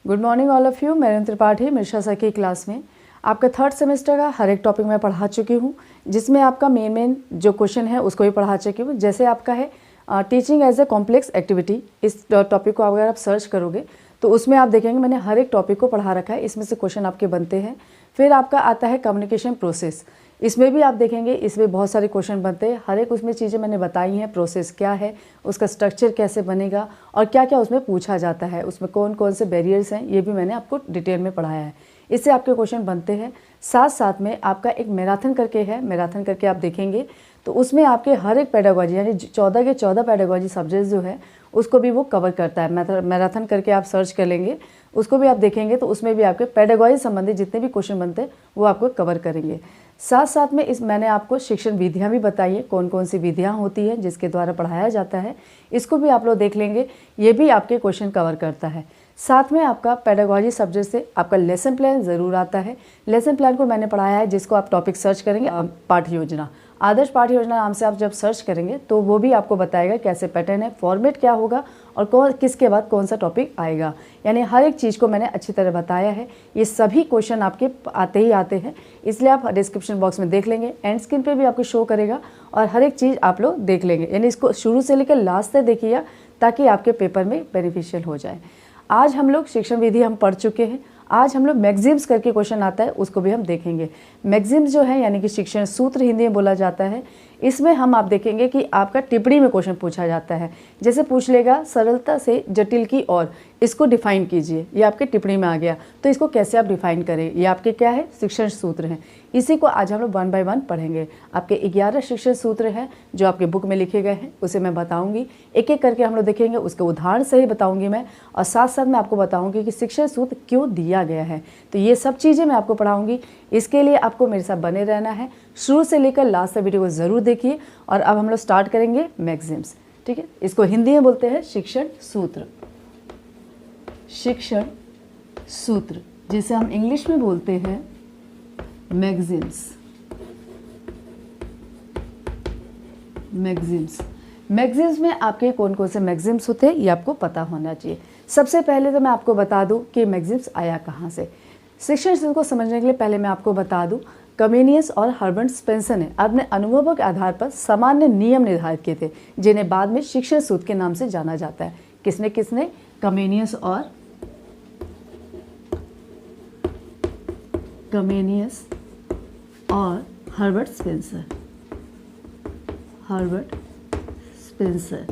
Good morning all of you. मैं Narendra Tripathi मिर्शा sir की class में आपका थर्ड सेमेस्टर का हर एक टॉपिक मैं पढ़ा चुकी हूँ, जिसमें आपका मेन जो क्वेश्चन है उसको भी पढ़ा चुकी हूँ। जैसे आपका है teaching as a complex activity, इस टॉपिक को अगर आप सर्च करोगे तो उसमें आप देखेंगे मैंने हर एक टॉपिक को पढ़ा रखा है, इसमें से क्वेश्चन आपके बनते हैं। फिर आपका आता है कम्युनिकेशन प्रोसेस, इसमें भी आप देखेंगे इसमें बहुत सारे क्वेश्चन बनते हैं। हर एक उसमें चीज़ें मैंने बताई हैं, प्रोसेस क्या है, उसका स्ट्रक्चर कैसे बनेगा और क्या क्या उसमें पूछा जाता है, उसमें कौन कौन से बैरियर्स हैं, ये भी मैंने आपको डिटेल में पढ़ाया है। इससे आपके क्वेश्चन बनते हैं। साथ साथ में आपका एक मैराथन करके है, मैराथन करके आप देखेंगे तो उसमें आपके हर एक पेडागोजी यानी 14 के 14 पेडागोजी सब्जेक्ट जो है उसको भी वो कवर करता है। मैराथन करके आप सर्च कर लेंगे, उसको भी आप देखेंगे तो उसमें भी आपके पेडागोजी संबंधित जितने भी क्वेश्चन बनते हैं वो आपको कवर करेंगे। साथ साथ में मैंने आपको शिक्षण विधियाँ भी बताई है, कौन कौन सी विधियाँ होती हैं जिसके द्वारा पढ़ाया जाता है, इसको भी आप लोग देख लेंगे, ये भी आपके क्वेश्चन कवर करता है। साथ में आपका पेडागोजी सब्जेक्ट से आपका लेसन प्लान ज़रूर आता है। लेसन प्लान को मैंने पढ़ाया है, जिसको आप टॉपिक सर्च करेंगे पाठ्य योजना, आदर्श पाठ्य योजना नाम से आप जब सर्च करेंगे तो वो भी आपको बताएगा कैसे पैटर्न है, फॉर्मेट क्या होगा और किसके बाद कौन सा टॉपिक आएगा। यानी हर एक चीज़ को मैंने अच्छी तरह बताया है। ये सभी क्वेश्चन आपके आते ही आते हैं, इसलिए आप डिस्क्रिप्शन बॉक्स में देख लेंगे, एंड स्क्रीन पे भी आपको शो करेगा और हर एक चीज़ आप लोग देख लेंगे। यानी इसको शुरू से लेकर लास्ट तक देखिएगा ताकि आपके पेपर में बेनिफिशियल हो जाए। आज हम लोग शिक्षण विधि हम पढ़ चुके हैं। आज हम लोग मैक्सिम्स करके क्वेश्चन आता है, उसको भी हम देखेंगे। मैक्सिम्स जो है यानी कि शिक्षण सूत्र हिंदी में बोला जाता है, इसमें हम आप देखेंगे कि आपका टिप्पणी में क्वेश्चन पूछा जाता है। जैसे पूछ लेगा सरलता से जटिल की ओर, इसको डिफाइन कीजिए, ये आपके टिप्पणी में आ गया, तो इसको कैसे आप डिफाइन करें, ये आपके क्या है शिक्षण सूत्र हैं। इसी को आज हम लोग 1 बाय 1 पढ़ेंगे। आपके 11 शिक्षण सूत्र हैं जो आपके बुक में लिखे गए हैं, उसे मैं बताऊंगी, एक एक करके हम लोग देखेंगे, उसके उदाहरण से ही बताऊंगी मैं, और साथ साथ मैं आपको बताऊंगी कि शिक्षण सूत्र क्यों दिया गया है। तो ये सब चीज़ें मैं आपको पढ़ाऊंगी, इसके लिए आपको मेरे साथ बने रहना है। शुरू से लेकर लास्ट तक वीडियो को ज़रूर देखिए। और अब हम लोग स्टार्ट करेंगे मैक्सिम्स, ठीक है। इसको हिंदी में बोलते हैं शिक्षण सूत्र, शिक्षण सूत्र, जिसे हम इंग्लिश में बोलते हैं मैक्सिम्स। मैक्सिम्स मैक्सिम्स में आपके कौन कौन से मैक्सिम्स होते हैं ये आपको पता होना चाहिए। सबसे पहले तो मैं आपको बता दूं कि मैक्सिम्स आया कहाँ से। शिक्षण सूत्र को समझने के लिए पहले मैं आपको बता दूं, कमेनियस और हर्बर्ट स्पेंसर ने अपने अनुभवों के आधार पर सामान्य नियम निर्धारित किए थे, जिन्हें बाद में शिक्षण सूत्र के नाम से जाना जाता है। किसने किसने? कमेनियस और हर्बर्ट स्पेंसर,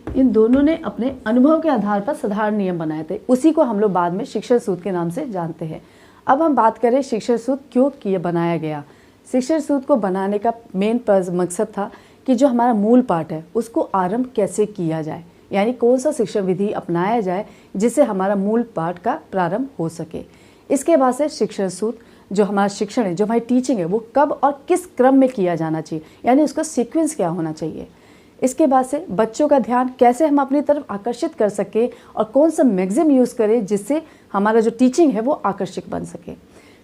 इन दोनों ने अपने अनुभव के आधार पर साधारण नियम बनाए थे। उसी को हम लोग बाद में शिक्षण सूत्र के नाम से जानते हैं। अब हम बात करें शिक्षण सूत्र क्यों बनाया गया। शिक्षण सूत्र को बनाने का मेन मकसद था कि जो हमारा मूल पाठ है उसको आरंभ कैसे किया जाए, यानी कौन सा शिक्षण विधि अपनाया जाए जिससे हमारा मूल पाठ का प्रारंभ हो सके। इसके बाद से शिक्षण सूत्र जो हमारा शिक्षण है, जो हमारी टीचिंग है, वो कब और किस क्रम में किया जाना चाहिए, यानी उसका सीक्वेंस क्या होना चाहिए। इसके बाद से बच्चों का ध्यान कैसे हम अपनी तरफ आकर्षित कर सके और कौन सा मैक्सिम यूज़ करें जिससे हमारा जो टीचिंग है वो आकर्षक बन सके।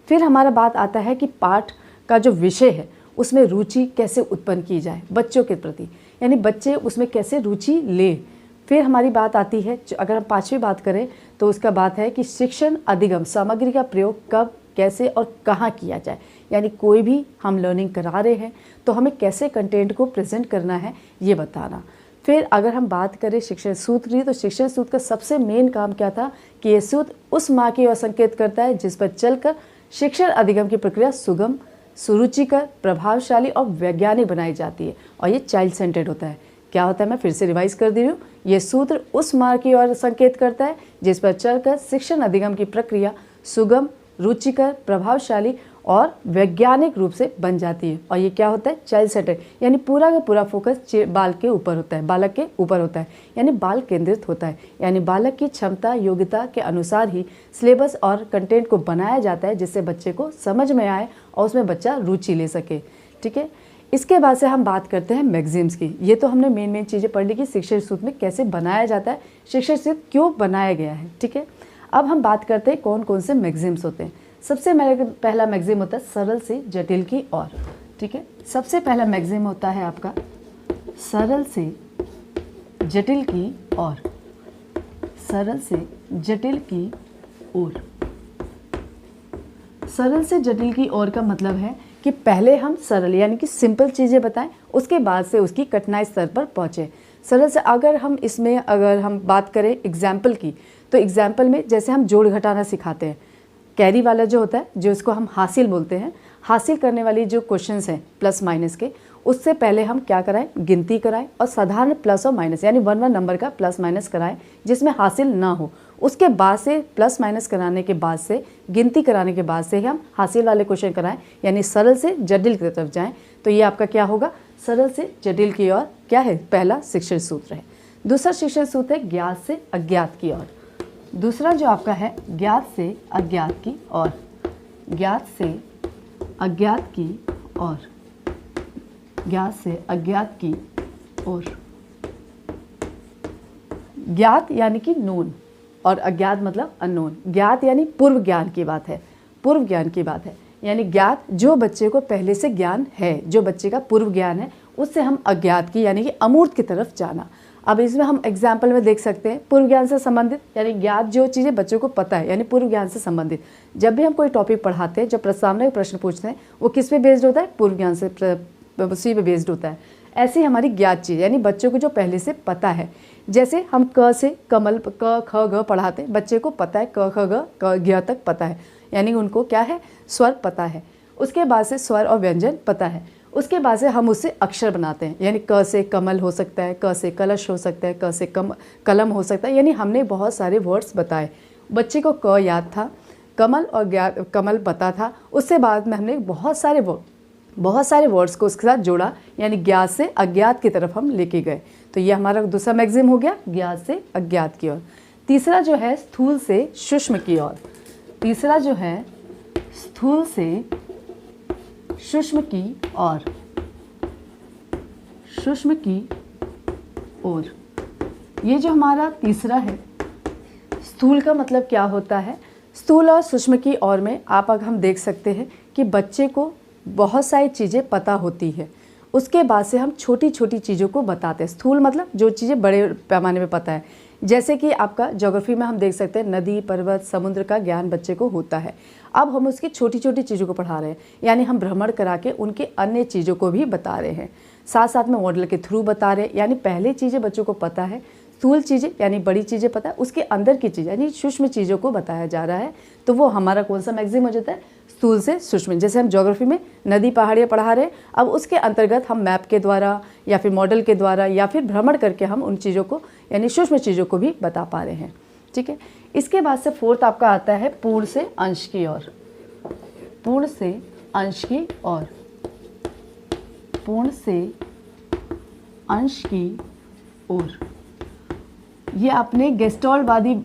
फिर हमारा बात आता है कि पाठ का जो विषय है उसमें रुचि कैसे उत्पन्न की जाए बच्चों के प्रति, यानी बच्चे उसमें कैसे रुचि ले। फिर हमारी बात आती है, अगर हम 5वीं बात करें तो उसका बात है कि शिक्षण अधिगम सामग्री का प्रयोग कब, कैसे और कहाँ किया जाए, यानी कोई भी हम लर्निंग करा रहे हैं तो हमें कैसे कंटेंट को प्रेजेंट करना है ये बताना। फिर अगर हम बात करें शिक्षण सूत्र की, तो शिक्षण सूत्र का सबसे मेन काम क्या था कि ये सूत्र उस मार्ग की ओर संकेत करता है जिस पर चलकर शिक्षण अधिगम की प्रक्रिया सुगम, सुरुचिकर, प्रभावशाली और वैज्ञानिक बनाई जाती है, और ये चाइल्ड सेंटर्ड होता है। क्या होता है, मैं फिर से रिवाइज कर दे रही हूँ, ये सूत्र उस मार्ग की ओर संकेत करता है जिस पर चलकर शिक्षण अधिगम की प्रक्रिया सुगम, रुचिकर, प्रभावशाली और वैज्ञानिक रूप से बन जाती है। और ये क्या होता है, चाइल्ड सेंटर, यानी पूरा का पूरा फोकस बालक के ऊपर होता है, यानी बाल केंद्रित होता है, यानी बालक की क्षमता योग्यता के अनुसार ही सिलेबस और कंटेंट को बनाया जाता है जिससे बच्चे को समझ में आए और उसमें बच्चा रुचि ले सके, ठीक है। इसके बाद से हम बात करते हैं मैक्सिम्स की। ये तो हमने मेन चीज़ें पढ़ ली कि शिक्षण सूत्र में कैसे बनाया जाता है, शिक्षण सूत्र क्यों बनाया गया है, ठीक है। अब हम बात करते हैं कौन कौन से मैक्सिम्स होते हैं। सबसे पहला मैक्सिम होता है सरल से जटिल की ओर, ठीक है। सबसे पहला मैक्सिम होता है आपका सरल से जटिल की ओर, सरल से जटिल की ओर। सरल से जटिल की ओर का मतलब है कि पहले हम सरल यानी कि सिंपल चीज़ें बताएं, उसके बाद से उसकी कठिनाई स्तर पर पहुँचे। सरल से अगर हम बात करें एग्जाम्पल की, तो एग्जाम्पल में जैसे हम जोड़ घटाना सिखाते हैं, कैरी वाला जो होता है, जो इसको हम हासिल बोलते हैं, हासिल करने वाली जो क्वेश्चंस हैं प्लस माइनस के, उससे पहले हम क्या कराएं, गिनती कराएं और साधारण प्लस और माइनस यानी वन नंबर का प्लस माइनस कराएं जिसमें हासिल ना हो। उसके बाद से प्लस माइनस कराने के बाद से, गिनती कराने के बाद से ही हम हासिल वाले क्वेश्चन कराएं, यानी सरल से जटिल की तरफ जाएं। तो ये आपका क्या होगा, सरल से जटिल की ओर क्या है, पहला शिक्षण सूत्र है। दूसरा शिक्षण सूत्र है ज्ञात से अज्ञात की ओर। दूसरा जो आपका है ज्ञात से अज्ञात की ओर, ज्ञात से अज्ञात की ओर, ज्ञात से अज्ञात की ओर। ज्ञात यानी कि नोन और अज्ञात मतलब अननोन। ज्ञात यानी पूर्व ज्ञान की बात है, पूर्व ज्ञान की बात है, यानी ज्ञात जो बच्चे को पहले से ज्ञान है, जो बच्चे का पूर्व ज्ञान है, उससे हम अज्ञात की यानी कि अमूर्त की तरफ जाना। अब इसमें हम एग्जाम्पल में देख सकते हैं पूर्व ज्ञान से संबंधित, यानी ज्ञात जो चीज़ें बच्चों को पता है, यानी पूर्व ज्ञान से संबंधित। जब भी हम कोई टॉपिक पढ़ाते हैं, जब प्रस्तावना प्रश्न पूछते हैं, वो किस पे बेस्ड होता है, पूर्व ज्ञान से उसी पे बेस्ड होता है। ऐसी हमारी ज्ञात चीज़ यानी बच्चों को जो पहले से पता है। जैसे हम क से कमल क ख ग पढ़ाते हैं, बच्चे को पता है क ख ग क ज्ञ तक पता है, यानी उनको क्या है, स्वर पता है। उसके बाद से स्वर और व्यंजन पता है। उसके बाद से हम उससे अक्षर बनाते हैं, यानी क से कमल हो सकता है, क से कलश हो सकता है, क से कलम हो सकता है, यानी हमने बहुत सारे वर्ड्स बताए। बच्चे को क याद था, कमल और कमल पता था, उससे बाद में हमने बहुत सारे वर्ड्स को उसके साथ जोड़ा, यानी ज्ञात से अज्ञात की तरफ हम लेके गए। तो ये हमारा दूसरा मैगजीम हो गया, ज्ञात से अज्ञात की ओर। तीसरा जो है स्थूल से सूक्ष्म की ओर। तीसरा जो है स्थूल से सूक्ष्म की ओर, सूक्ष्म की ओर। ये जो हमारा तीसरा है, स्थूल का मतलब क्या होता है, स्थूल और सूक्ष्म की ओर में हम देख सकते हैं कि बच्चे को बहुत सारी चीज़ें पता होती है, उसके बाद से हम छोटी छोटी चीज़ों को बताते हैं। स्थूल मतलब जो चीज़ें बड़े पैमाने पे पता है, जैसे कि आपका ज्योग्राफी में हम देख सकते हैं नदी, पर्वत, समुद्र का ज्ञान बच्चे को होता है। अब हम उसकी छोटी छोटी चीज़ों को पढ़ा रहे हैं, यानी हम भ्रमण करा के उनके अन्य चीज़ों को भी बता रहे हैं, साथ साथ में मॉडल के थ्रू बता रहे हैं। यानी पहले चीज़ें बच्चों को पता है, स्थूल चीज़ें यानी बड़ी चीज़ें पता है, उसके अंदर की चीज़ यानी सूक्ष्म चीज़ों को बताया जा रहा है। तो वो हमारा कौन सा मैगजीम हो जाता है, स्थूल से सूक्ष्म। जैसे हम ज्योग्राफी में नदी पहाड़ियाँ पढ़ा रहे हैं, अब उसके अंतर्गत हम मैप के द्वारा या फिर मॉडल के द्वारा या फिर भ्रमण करके हम उन चीज़ों को यानी सूक्ष्म चीज़ों को भी बता पा रहे हैं। ठीक है, इसके बाद से फोर्थ आपका आता है पूर्ण से अंश की ओर। पूर्ण से अंश की ओर, पूर्ण से अंश की ओर। ये आपने गेस्टॉल्टवादी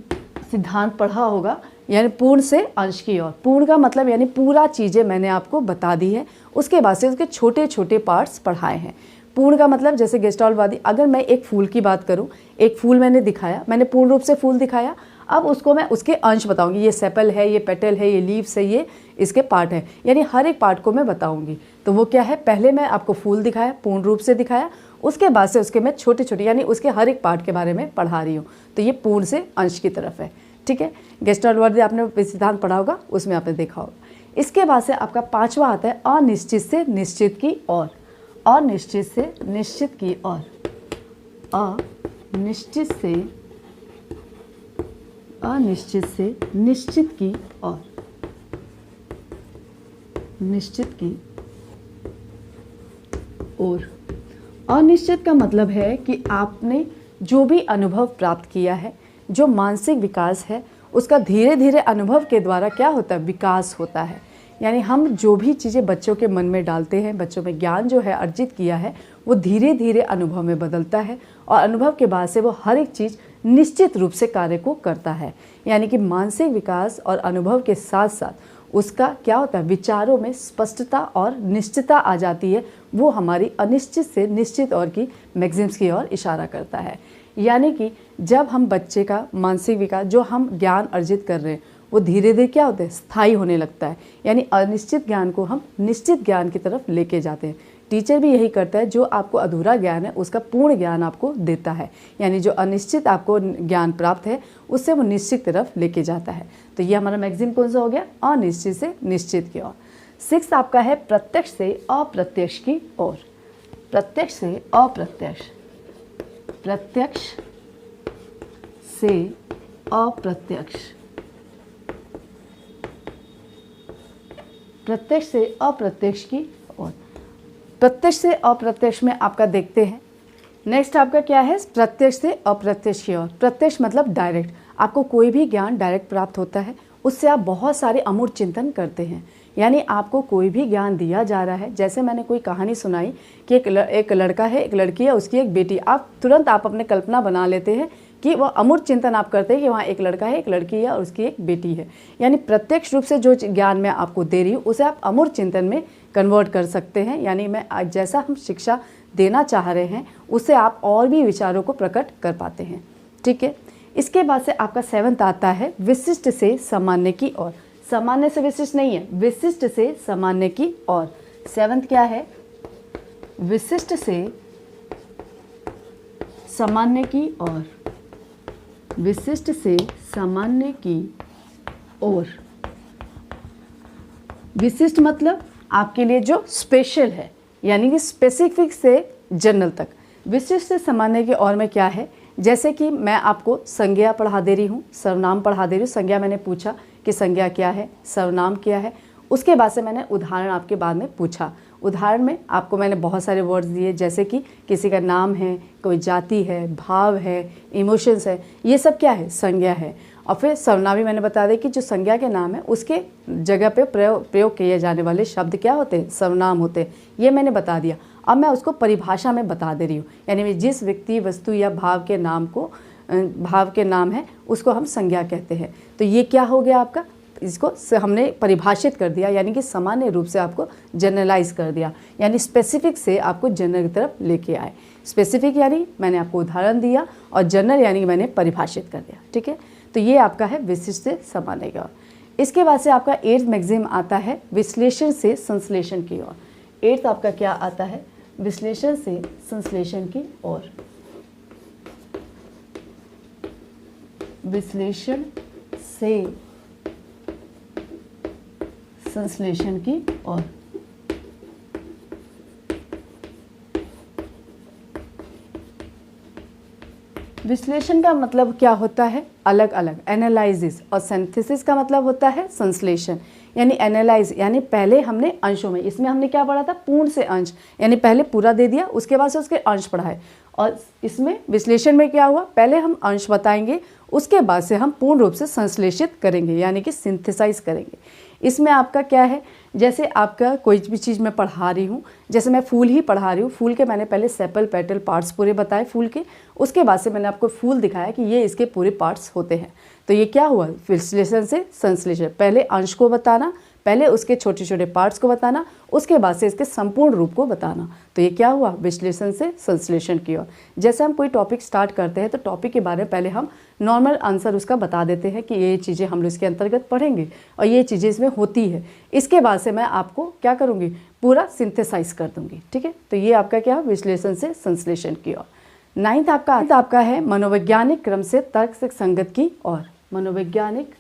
सिद्धांत पढ़ा होगा, यानी पूर्ण से अंश की ओर। पूर्ण का मतलब यानी पूरा चीज़ें मैंने आपको बता दी है, उसके बाद से उसके छोटे छोटे पार्ट्स पढ़ाए हैं। पूर्ण का मतलब जैसे गेस्टॉल्टवादी, अगर मैं एक फूल की बात करूं, एक फूल मैंने दिखाया, मैंने पूर्ण रूप से फूल दिखाया, अब उसको मैं उसके अंश बताऊंगी, ये सेपल है, ये पेटल है, ये लीव्स है, ये इसके पार्ट है, यानी हर एक पार्ट को मैं बताऊंगी। तो वो क्या है, पहले मैं आपको फूल दिखाया, पूर्ण रूप से दिखाया, उसके बाद से उसके मैं छोटे छोटे यानी उसके हर एक पार्ट के बारे में पढ़ा रही हूँ। तो ये पूर्ण से अंश की तरफ है। ठीक है, गेस्टॉल्टवादी आपने सिद्धांत पढ़ा होगा, उसमें आपने देखा होगा। इसके बाद से आपका पांचवा आता है अनिश्चित से निश्चित की ओर। अनिश्चित से निश्चित की ओर, अनिश्चित से निश्चित की ओर, निश्चित की ओर। अनिश्चित का मतलब है कि आपने जो भी अनुभव प्राप्त किया है, जो मानसिक विकास है, उसका धीरे धीरे अनुभव के द्वारा क्या होता है, विकास होता है। यानी हम जो भी चीज़ें बच्चों के मन में डालते हैं, बच्चों में ज्ञान जो है अर्जित किया है, वो धीरे धीरे अनुभव में बदलता है और अनुभव के बाद से वो हर एक चीज़ निश्चित रूप से कार्य को करता है। यानी कि मानसिक विकास और अनुभव के साथ साथ उसका क्या होता है, विचारों में स्पष्टता और निश्चितता आ जाती है। वो हमारी अनिश्चित से निश्चित ओर की मैगजीम्स की ओर इशारा करता है। यानी कि जब हम बच्चे का मानसिक विकास, जो हम ज्ञान अर्जित कर रहे हैं, वो धीरे धीरे क्या होता है, स्थायी होने लगता है। यानी अनिश्चित ज्ञान को हम निश्चित ज्ञान की तरफ लेके जाते हैं। टीचर भी यही करता है, जो आपको अधूरा ज्ञान है उसका पूर्ण ज्ञान आपको देता है, यानी जो अनिश्चित आपको ज्ञान प्राप्त है उससे वो निश्चित तरफ लेके जाता है। तो ये हमारा मैगजीन कौन सा हो गया, अनिश्चित से निश्चित की ओर। 6 आपका है प्रत्यक्ष से अप्रत्यक्ष की ओर। प्रत्यक्ष से अप्रत्यक्ष, प्रत्यक्ष से अप्रत्यक्ष, प्रत्यक्ष से अप्रत्यक्ष की ओर। प्रत्यक्ष से अप्रत्यक्ष में आपका देखते हैं, नेक्स्ट आपका क्या है, प्रत्यक्ष से अप्रत्यक्ष की ओर। प्रत्यक्ष मतलब डायरेक्ट, आपको कोई भी ज्ञान डायरेक्ट प्राप्त होता है, उससे आप बहुत सारे अमूर्त चिंतन करते हैं। यानी आपको कोई भी ज्ञान दिया जा रहा है, जैसे मैंने कोई कहानी सुनाई कि एक लड़का है, एक लड़की है, उसकी एक बेटी, आप तुरंत आप अपने कल्पना बना लेते हैं कि वह अमूर्त चिंतन आप करते हैं कि वहाँ एक लड़का है, एक लड़की है और उसकी एक बेटी है। यानी प्रत्यक्ष रूप से जो ज्ञान मैं आपको दे रही हूँ उसे आप अमूर्त चिंतन में कन्वर्ट कर सकते हैं। यानी मैं आज जैसा हम शिक्षा देना चाह रहे हैं उससे आप और भी विचारों को प्रकट कर पाते हैं। ठीक है, इसके बाद से आपका 7th आता है विशिष्ट से सामान्य की ओर। सामान्य से विशिष्ट नहीं है, विशिष्ट से सामान्य की ओर। 7th क्या है, विशिष्ट से सामान्य की ओर। विशिष्ट से सामान्य की ओर। विशिष्ट मतलब आपके लिए जो स्पेशल है, यानी कि स्पेसिफिक से जनरल तक। विशिष्ट से सामान्य की ओर में क्या है, जैसे कि मैं आपको संज्ञा पढ़ा दे रही हूँ, सर्वनाम पढ़ा दे रही हूँ। संज्ञा मैंने पूछा कि संज्ञा क्या है, सर्वनाम क्या है, उसके बाद से मैंने उदाहरण आपके बाद में पूछा। उदाहरण में आपको मैंने बहुत सारे वर्ड्स दिए, जैसे कि किसी का नाम है, कोई जाति है, भाव है, इमोशंस है, ये सब क्या है, संज्ञा है। और फिर सर्वनाम भी मैंने बता दिया कि जो संज्ञा के नाम है उसके जगह पे प्रयोग किए जाने वाले शब्द क्या होते हैं, सर्वनाम होते हैं। ये मैंने बता दिया। अब मैं उसको परिभाषा में बता दे रही हूँ, यानी जिस व्यक्ति, वस्तु या भाव के नाम को, भाव के नाम है उसको हम संज्ञा कहते हैं। तो ये क्या हो गया आपका, इसको हमने परिभाषित कर दिया, यानी कि सामान्य रूप से आपको जनरलाइज कर दिया, यानी स्पेसिफिक से आपको जनरल की तरफ लेके आए। स्पेसिफिक यानी मैंने आपको उदाहरण दिया और जनरल यानी मैंने परिभाषित कर दिया। ठीक है, तो ये आपका है विशिष्ट से सामान्य की ओर। इसके बाद से आपका 8th मैगजीम आता है विश्लेषण से संश्लेषण की ओर। 8th आपका क्या आता है, विश्लेषण से संश्लेषण की ओर। विश्लेषण से संश्लेषण की ओर। विश्लेषण का मतलब क्या होता है, अलग अलग, एनालिसिस, और सिंथेसिस का मतलब होता है संश्लेषण। यानी एनालाइज यानी पहले हमने अंशों में, इसमें हमने क्या पढ़ा था, पूर्ण से अंश, यानी पहले पूरा दे दिया उसके बाद से उसके अंश पढ़ाए। और इसमें विश्लेषण में क्या हुआ, पहले हम अंश बताएंगे उसके बाद से हम पूर्ण रूप से संश्लेषित करेंगे, यानी कि सिंथेसाइज करेंगे। इसमें आपका क्या है, जैसे आपका कोई भी चीज़ मैं पढ़ा रही हूँ, जैसे मैं फूल ही पढ़ा रही हूँ, फूल के मैंने पहले सेपल, पेटल, पार्ट्स पूरे बताए फूल के, उसके बाद से मैंने आपको फूल दिखाया कि ये इसके पूरे पार्ट्स होते हैं। तो ये क्या हुआ, विश्लेषण से संश्लेषण। पहले अंश को बताना, पहले उसके छोटे छोटे पार्ट्स को बताना, उसके बाद से इसके संपूर्ण रूप को बताना। तो ये क्या हुआ, विश्लेषण से संश्लेषण की ओर। जैसे हम कोई टॉपिक स्टार्ट करते हैं तो टॉपिक के बारे में पहले हम नॉर्मल आंसर उसका बता देते हैं कि ये चीज़ें हम लोग इसके अंतर्गत पढ़ेंगे और ये चीज़ें इसमें होती है। इसके बाद से मैं आपको क्या करूँगी, पूरा सिंथेसाइज कर दूँगी। ठीक है, तो ये आपका क्या, विश्लेषण से संश्लेषण की ओर। 9th आपका है मनोवैज्ञानिक क्रम से तर्क से संगत की ओर। मनोवैज्ञानिक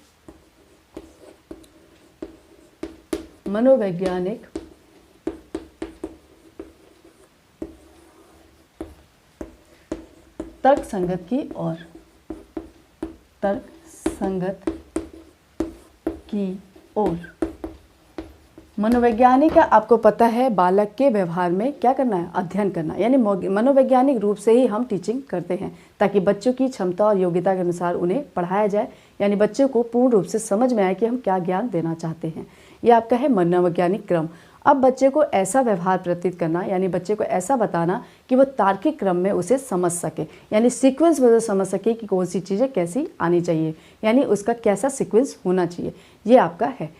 तर्क संगत की ओर। तर्क संगत की ओर। मनोवैज्ञानिक का आपको पता है बालक के व्यवहार में क्या करना है, अध्ययन करना। यानी मनोवैज्ञानिक रूप से ही हम टीचिंग करते हैं ताकि बच्चों की क्षमता और योग्यता के अनुसार उन्हें पढ़ाया जाए, यानी बच्चों को पूर्ण रूप से समझ में आए कि हम क्या ज्ञान देना चाहते हैं। यह आपका है मनोवैज्ञानिक क्रम। अब बच्चे को ऐसा व्यवहार प्रतीत करना, यानी बच्चे को ऐसा बताना कि वो तार्किक क्रम में उसे समझ सके, यानी सीक्वेंस में समझ सके कि कौन सी चीज़ें कैसी आनी चाहिए, यानी उसका कैसा सीक्वेंस होना चाहिए। ये आपका है।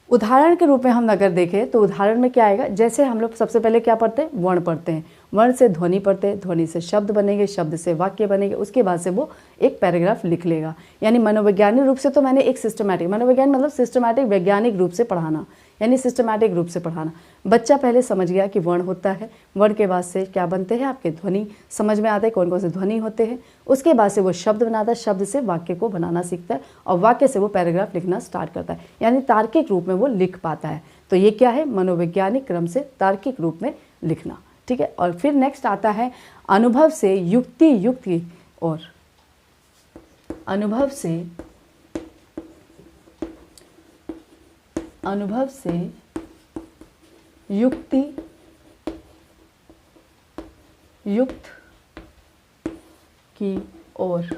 उदाहरण के रूप में हम अगर देखें तो उदाहरण में क्या आएगा, जैसे हम लोग सबसे पहले क्या पढ़ते हैं, वर्ण पढ़ते हैं। वर्ण से ध्वनि पढ़ते, ध्वनि से शब्द बनेंगे, शब्द से वाक्य बनेंगे, उसके बाद से वो एक पैराग्राफ लिख लेगा। यानी मनोवैज्ञानिक रूप से तो मैंने एक सिस्टमैटिक, मनोवैज्ञान मतलब सिस्टमैटिक वैज्ञानिक रूप से पढ़ाना, यानी सिस्टमैटिक रूप से पढ़ाना। बच्चा पहले समझ गया कि वर्ण होता है, वर्ण के बाद से क्या बनते हैं आपके ध्वनि समझ में आते हैं, कौन कौन से ध्वनि होते हैं। उसके बाद से वो शब्द बनाता है, शब्द से वाक्य को बनाना सीखता है और वाक्य से वो पैराग्राफ लिखना स्टार्ट करता है, यानी तार्किक रूप में वो लिख पाता है। तो ये क्या है, मनोवैज्ञानिक क्रम से तार्किक रूप में लिखना। ठीक है। और फिर नेक्स्ट आता है अनुभव से युक्ति युक्त की ओर। अनुभव से युक्ति युक्त की ओर।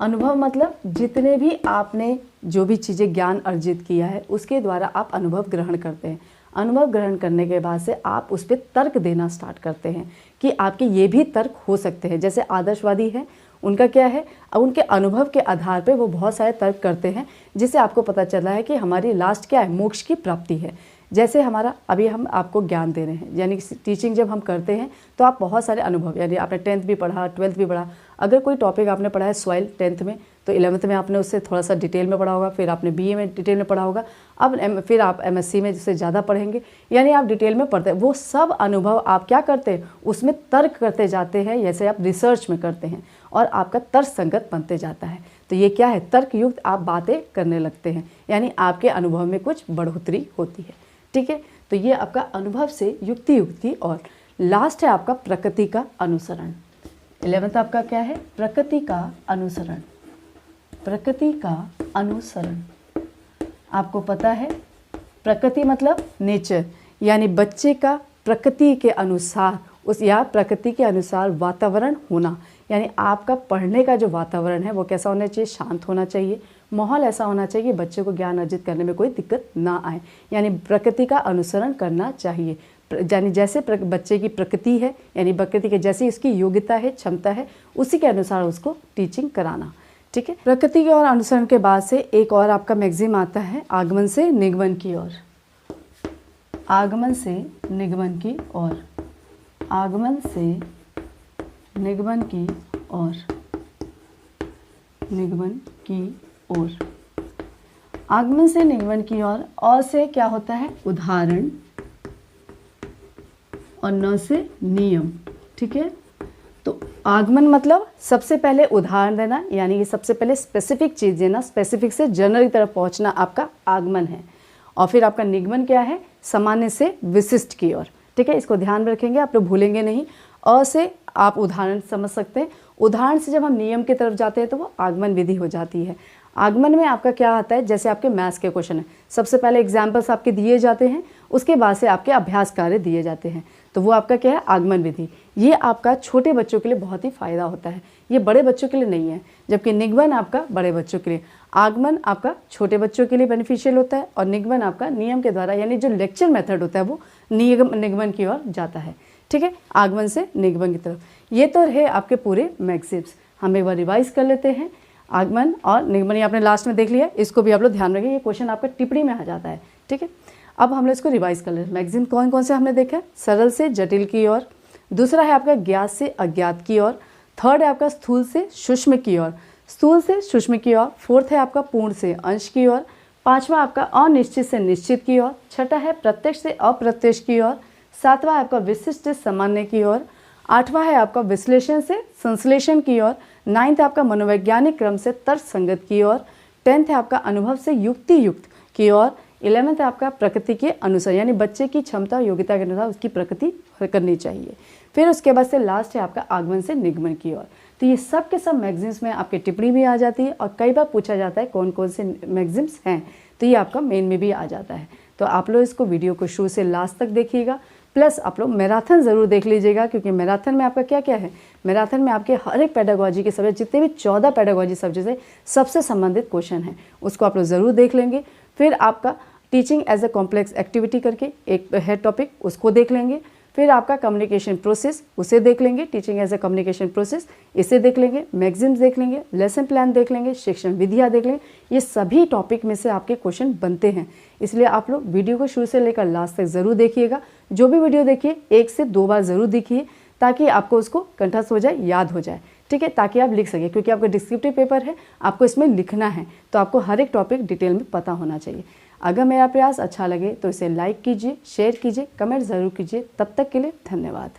अनुभव मतलब जितने भी आपने जो भी चीज़ें ज्ञान अर्जित किया है उसके द्वारा आप अनुभव ग्रहण करते हैं। अनुभव ग्रहण करने के बाद से आप उस पर तर्क देना स्टार्ट करते हैं कि आपके ये भी तर्क हो सकते हैं। जैसे आदर्शवादी है, उनका क्या है, अब उनके अनुभव के आधार पे वो बहुत सारे तर्क करते हैं, जिससे आपको पता चला है कि हमारी लास्ट क्या है, मोक्ष की प्राप्ति है। जैसे हमारा अभी हम आपको ज्ञान दे रहे हैं, यानी टीचिंग जब हम करते हैं तो आप बहुत सारे अनुभव, यानी आपने 10th भी पढ़ा, 12th भी पढ़ा। अगर कोई टॉपिक आपने पढ़ा है सॉइल 10th में, तो 11th में आपने उससे थोड़ा सा डिटेल में पढ़ा होगा, फिर आपने BA में डिटेल में पढ़ा होगा, अब फिर आप MSc में जिससे ज़्यादा पढ़ेंगे, यानी आप डिटेल में पढ़ते हैं। वो सब अनुभव आप क्या करते हैं, उसमें तर्क करते जाते हैं, जैसे आप रिसर्च में करते हैं और आपका तर्क संगत बनते जाता है। तो ये क्या है, तर्कयुक्त आप बातें करने लगते हैं, यानी आपके अनुभव में कुछ बढ़ोतरी होती है। ठीक है। तो ये आपका अनुभव से युक्ति युक्ति और लास्ट है आपका प्रकृति का अनुसरण। 11th आपका क्या है, प्रकृति का अनुसरण। प्रकृति का अनुसरण, आपको पता है प्रकृति मतलब नेचर, यानी बच्चे का प्रकृति के अनुसार प्रकृति के अनुसार वातावरण होना। यानी आपका पढ़ने का जो वातावरण है वो कैसा होना चाहिए, शांत होना चाहिए, माहौल ऐसा होना चाहिए कि बच्चे को ज्ञान अर्जित करने में कोई दिक्कत ना आए, यानी प्रकृति का अनुसरण करना चाहिए। यानी जैसे बच्चे की प्रकृति है, यानी प्रकृति के जैसी इसकी योग्यता है, क्षमता है, उसी के अनुसार उसको टीचिंग कराना। ठीक है। प्रकृति के और अनुसरण के बाद से एक और आपका मैगजीम आता है आगमन से निगमन की ओर। आगमन से निगमन की ओर। आगमन से निगमन की ओर। निगमन की ओर। आगमन से निगमन की ओर। और से क्या होता है, उदाहरण, और न से नियम। ठीक है। तो आगमन मतलब सबसे पहले उदाहरण देना, यानी कि सबसे पहले स्पेसिफिक चीज़ देना, स्पेसिफिक से जनरल की तरफ पहुंचना आपका आगमन है। और फिर आपका निगमन क्या है, सामान्य से विशिष्ट की ओर। ठीक है। इसको ध्यान में रखेंगे, आप लोग भूलेंगे नहीं। अ से आप उदाहरण समझ सकते हैं, उदाहरण से जब हम नियम की तरफ जाते हैं तो वो आगमन विधि हो जाती है। आगमन में आपका क्या आता है, जैसे आपके मैथ्स के क्वेश्चन है, सबसे पहले एग्जाम्पल्स आपके दिए जाते हैं, उसके बाद से आपके अभ्यास कार्य दिए जाते हैं, तो वो आपका क्या है, आगमन विधि। ये आपका छोटे बच्चों के लिए बहुत ही फ़ायदा होता है, ये बड़े बच्चों के लिए नहीं है, जबकि निगमन आपका बड़े बच्चों के लिए। आगमन आपका छोटे बच्चों के लिए बेनिफिशियल होता है और निगमन आपका नियम के द्वारा, यानी जो लेक्चर मेथड होता है वो निगमन की ओर जाता है। ठीक है। आगमन से निगमन की तरफ। ये तो रहे आपके पूरे मैगजीम्स। हम एक बार रिवाइज कर लेते हैं। आगमन और निगमन ये आपने लास्ट में देख लिया, इसको भी आप लोग ध्यान रखें, ये क्वेश्चन आपका टिप्पणी में आ जाता है। ठीक है। अब हम लोग इसको रिवाइज कर लेते हैं। मैगजीम कौन कौन से हमने देखा है, सरल से जटिल की ओर, दूसरा है आपका ज्ञात से अज्ञात की ओर, थर्ड है आपका स्थूल से सूक्ष्म की ओर, स्थूल से सूक्ष्म की ओर, फोर्थ है आपका पूर्ण से अंश की ओर, पांचवा आपका अनिश्चित से निश्चित की ओर, छठा है प्रत्यक्ष से अप्रत्यक्ष की ओर, सातवां है आपका विशिष्ट से सामान्य की ओर, आठवां है आपका विश्लेषण से संश्लेषण की ओर, नाइन्थ है आपका मनोवैज्ञानिक क्रम से तर्क संगत की ओर, 10th है आपका अनुभव से युक्ति युक्त की ओर, 11th है आपका प्रकृति के अनुसार, यानी बच्चे की क्षमता योग्यता के अनुसार उसकी प्रकृति करनी चाहिए। फिर उसके बाद से लास्ट है आपका आगमन से निगमन की ओर। तो ये सब के सब मैगजीम्स में आपकी टिप्पणी भी आ जाती है और कई बार पूछा जाता है कौन कौन से मैगजीम्स हैं, तो ये आपका मेन में भी आ जाता है। तो आप लोग इसको वीडियो को शुरू से लास्ट तक देखिएगा, प्लस आप लोग मैराथन ज़रूर देख लीजिएगा, क्योंकि मैराथन में आपका क्या क्या है, मैराथन में आपके हर एक पेडागोजी के सब्जेक्ट, जितने भी 14 पेडागोजी सब्जेक्ट है, सबसे संबंधित क्वेश्चन है, उसको आप लोग ज़रूर देख लेंगे। फिर आपका teaching as a complex activity करके एक है टॉपिक, उसको देख लेंगे। फिर आपका कम्युनिकेशन प्रोसेस, उसे देख लेंगे, teaching as a communication process, इसे देख लेंगे, मैगजीन्स देख लेंगे, लेसन प्लान देख लेंगे, शिक्षण विधियाँ देख लेंगे। ये सभी टॉपिक में से आपके क्वेश्चन बनते हैं, इसलिए आप लोग वीडियो को शुरू से लेकर लास्ट तक ज़रूर देखिएगा। जो भी वीडियो देखिए 1 से 2 बार ज़रूर देखिए, ताकि आपको उसको कंठस्थ हो जाए, याद हो जाए, ठीक है, ताकि आप लिख सकें, क्योंकि आपका डिस्क्रिप्टिव पेपर है, आपको इसमें लिखना है, तो आपको हर एक टॉपिक डिटेल में पता होना चाहिए। अगर मेरा प्रयास अच्छा लगे तो इसे लाइक कीजिए, शेयर कीजिए, कमेंट ज़रूर कीजिए। तब तक के लिए धन्यवाद।